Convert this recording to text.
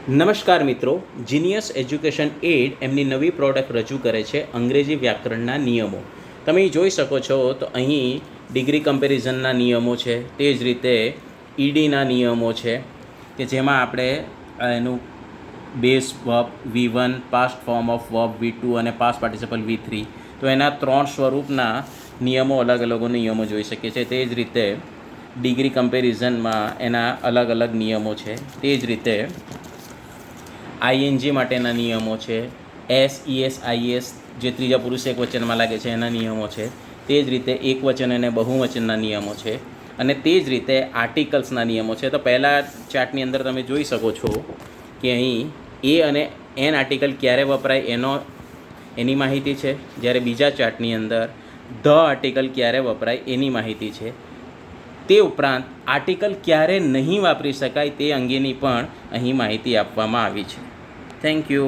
નમસ્કાર મિત્રો, genius education add એમની નવી પ્રોડક્ટ રજૂ કરે છે અંગ્રેજી વ્યાકરણના નિયમો. તમે જોઈ શકો છો તો અહીં ડિગ્રી કમ્પેરિઝનના નિયમો છે, તે જ રીતે ઈડીના નિયમો છે કે જેમાં આપણે એનું base verb V1, past form of verb V2 અને પાસ્ટ પાર્ટિસિપલ V3, તો એના 3 સ્વરૂપના નિયમો અલગ અલગ નિયમો જોઈ શકીએ છીએ. તે જ રીતે ડિગ્રી કમ્પેરિઝનમાં એના અલગ અલગ નિયમો છે. તે જ રીતે આઈએનજી માટેના નિયમો છે, એસ જે ત્રીજા પુરુષ એક વચનમાં લાગે છે એના નિયમો છે. તે જ રીતે એકવચન અને બહુવચનના નિયમો છે, અને તે જ રીતે આર્ટિકલ્સના નિયમો છે. તો પહેલાં ચાર્ટની અંદર તમે જોઈ શકો છો કે અહીં એ અને એન આર્ટિકલ ક્યારે વપરાય એની માહિતી છે, જ્યારે બીજા ચાર્ટની અંદર ધ આર્ટિકલ ક્યારે વપરાય એની માહિતી છે. તે ઉપરાંત આર્ટિકલ ક્યારે નહીં વાપરી શકાય તે અંગેની પણ અહીં માહિતી આપવામાં આવી છે. Thank you.